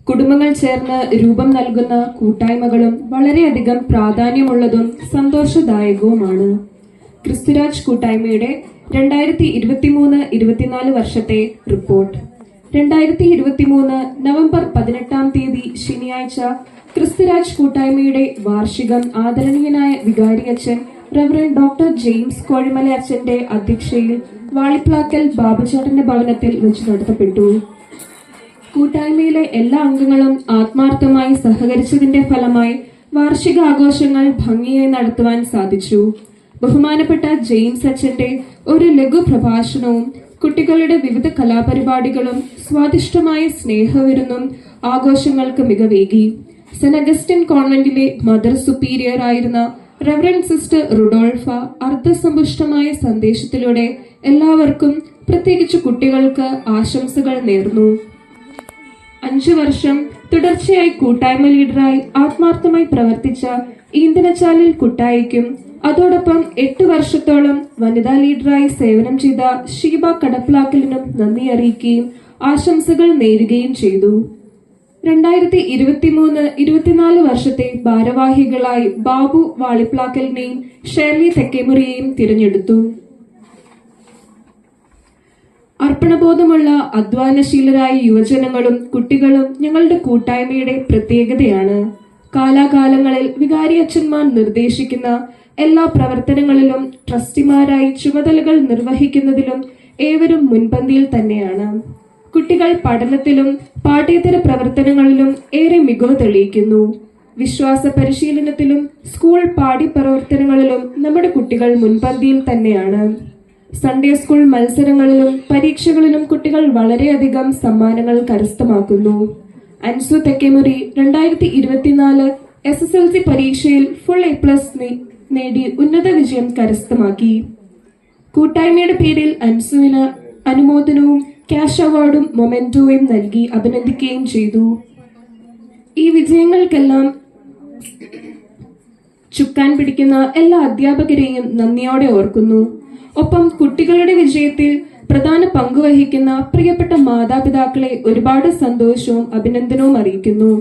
കുടുംബങ്ങൾ ചേർന്ന് രൂപം നൽകുന്ന കൂട്ടായ്മകളും വളരെയധികം പ്രാധാന്യമുള്ളതും സന്തോഷദായകവുമാണ്. ക്രിസ്തുരാജ് കൂട്ടായ്മയുടെ 2023-24 വർഷത്തെ റിപ്പോർട്ട്. 2023 നവംബർ 18 ശനിയാഴ്ച ക്രിസ്തുരാജ് കൂട്ടായ്മയുടെ വാർഷികം ആദരണീയനായ വികാരിയച്ഛൻ റവറൻഡ് ഡോക്ടർ ജെയിംസ് കോഴിമല അച്ഛന്റെ അധ്യക്ഷതയിൽ വാളിപ്ലാക്കൽ ബാബുചേട്ടന്റെ ഭവനത്തിൽ വെച്ച് നടത്തപ്പെട്ടു. കൂട്ടായ്മയിലെ എല്ലാ അംഗങ്ങളും ആത്മാർത്ഥമായി സഹകരിച്ചതിന്റെ ഫലമായി വാർഷികാഘോഷങ്ങൾ ഭംഗിയായി നടത്തുവാൻ സാധിച്ചു. ബഹുമാനപ്പെട്ട ജെയിംസ് അച്ഛന്റെ ഒരു ലഘു പ്രഭാഷണവും കുട്ടികളുടെ വിവിധ കലാപരിപാടികളും സ്വാദിഷ്ടമായ സ്നേഹവിരുന്നും ആഘോഷങ്ങൾക്ക് മികവേകി. സെന്റ് അഗസ്റ്റിൻ കോൺവെന്റിലെ മദർ സുപ്പീരിയർ ആയിരുന്ന റവറൻഡ് സിസ്റ്റർ റുഡോൾഫ അർത്ഥസമ്പുഷ്ടമായ സന്ദേശത്തിലൂടെ എല്ലാവർക്കും, പ്രത്യേകിച്ച് കുട്ടികൾക്ക് ആശംസകൾ നേർന്നു. 5 വർഷം തുടർച്ചയായി കൂട്ടായ്മ ലീഡറായി ആത്മാർത്ഥമായി പ്രവർത്തിച്ച ഈന്തനച്ചാലിൽ കുട്ടായിക്കും അതോടൊപ്പം 8 വർഷത്തോളം വനിതാ ലീഡറായി സേവനം ചെയ്ത ഷീബ കടപ്ലാക്കലിനും നന്ദി അറിയിക്കുകയും ആശംസകൾ നേരുകയും ചെയ്തു. 2023-24 വർഷത്തെ ഭാരവാഹികളായി ബാബു വാളിപ്ലാക്കലിനെയും ഷേർലി തെക്കേമുറിയെയും തിരഞ്ഞെടുത്തു. അർപ്പണബോധമുള്ള അധ്വാനശീലരായ യുവജനങ്ങളും കുട്ടികളും ഞങ്ങളുടെ കൂട്ടായ്മയുടെ പ്രത്യേകതയാണ്. കാലാകാലങ്ങളിൽ വികാരിയച്ഛന്മാർ നിർദ്ദേശിക്കുന്ന എല്ലാ പ്രവർത്തനങ്ങളിലും ട്രസ്റ്റിമാരായി ചുമതലകൾ നിർവഹിക്കുന്നതിലും ഏവരും മുൻപന്തിയിൽ തന്നെയാണ്. കുട്ടികൾ പഠനത്തിലും പാഠ്യേതര പ്രവർത്തനങ്ങളിലും ഏറെ മികവ് തെളിയിക്കുന്നു. വിശ്വാസ പരിശീലനത്തിലും സ്കൂൾ പാഠ്യപ്രവർത്തനങ്ങളിലും നമ്മുടെ കുട്ടികൾ മുൻപന്തിയിൽ തന്നെയാണ്. സൺഡേ സ്കൂൾ മത്സരങ്ങളിലും പരീക്ഷകളിലും കുട്ടികൾ വളരെയധികം സമ്മാനങ്ങൾ കരസ്ഥമാക്കുന്നു. അൻസു തെക്കേമുറി 2024 SSLC പരീക്ഷയിൽ ഫുൾ A+ നേടി ഉന്നത വിജയം കരസ്ഥമാക്കി. കൂട്ടായ്മയുടെ പേരിൽ അൻസുവിന് അനുമോദനവും ക്യാഷ് അവാർഡും മൊമെന്റോയും നൽകി അഭിനന്ദിക്കുകയും ചെയ്തു. ഈ വിജയങ്ങൾക്കെല്ലാം ചുക്കാൻ പിടിക്കുന്ന എല്ലാ അധ്യാപകരെയും നന്ദിയോടെ ഓർക്കുന്നു. ഒപ്പം കുട്ടികളുടെ വിജയത്തിൽ പ്രധാന പങ്കുവഹിക്കുന്ന പ്രിയപ്പെട്ട മാതാപിതാക്കളെ ഒരുപാട് സന്തോഷവും അഭിനന്ദനവും അറിയിക്കുന്നു.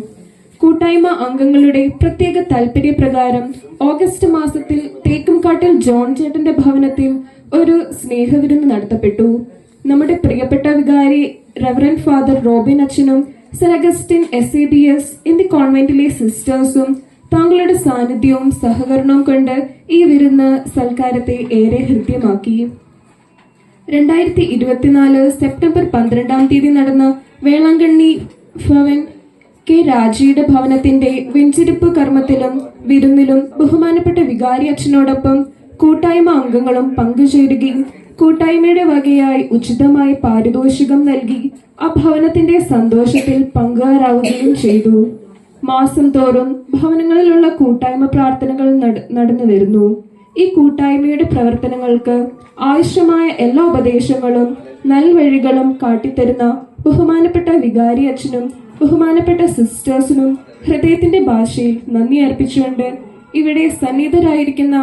കൂട്ടായ്മ അംഗങ്ങളുടെ പ്രത്യേക താൽപര്യപ്രകാരം ഓഗസ്റ്റ് മാസത്തിൽ തേക്കുംകാട്ടിൽ ജോൺ ചേട്ടന്റെ ഭവനത്തിൽ ഒരു സ്നേഹവിരുന്ന് നടത്തപ്പെട്ടു. നമ്മുടെ പ്രിയപ്പെട്ട വികാരി റവറൻഡ് ഫാദർ റോബിൻ അച്ഛനും സെന്റ് അഗസ്റ്റിൻ SABS എന്നീ കോൺവെന്റിലെ സിസ്റ്റേഴ്സും താങ്കളുടെ സാന്നിധ്യവും സഹകരണവും കൊണ്ട് ഈ വിരുന്ന് സൽക്കാരത്തെ ഏറെ ഹൃദ്യമാക്കി. 2024 സെപ്റ്റംബർ 12 നടന്ന വേളാങ്കണ്ണി ഭവൻ കെ രാജിയുടെ ഭവനത്തിന്റെ വെഞ്ചിരിപ്പ് കർമ്മത്തിലും വിരുന്നിലും ബഹുമാനപ്പെട്ട വികാരി അച്ഛനോടൊപ്പം കൂട്ടായ്മ അംഗങ്ങളും പങ്കുചേരുകയും കൂട്ടായ്മയുടെ വകയായി ഉചിതമായ പാരിതോഷികം നൽകി ആ ഭവനത്തിന്റെ സന്തോഷത്തിൽ പങ്കുകാരാവുകയും ചെയ്തു. മാസം തോറും ഭവനങ്ങളിലുള്ള കൂട്ടായ്മ പ്രാർത്ഥനകൾ നടന്നു വരുന്നു. ഈ കൂട്ടായ്മയുടെ പ്രവർത്തനങ്ങൾക്ക് ആവശ്യമായ എല്ലാ ഉപദേശങ്ങളും നൽവഴികളും കാട്ടിത്തരുന്ന ബഹുമാനപ്പെട്ട വികാരി അച്ഛനും ബഹുമാനപ്പെട്ട സിസ്റ്റേഴ്സിനും ഹൃദയത്തിന്റെ ഭാഷയിൽ നന്ദി അർപ്പിച്ചുകൊണ്ട് ഇവിടെ സന്നിഹിതരായിരിക്കുന്ന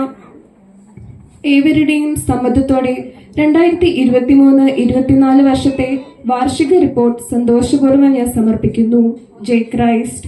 ഏവരുടെയും സമ്മതത്തോടെ 2023-24 വർഷത്തെ വാർഷിക റിപ്പോർട്ട് സന്തോഷപൂർവ്വം ഞാൻ സമർപ്പിക്കുന്നു. ജയ് ക്രൈസ്റ്റ്.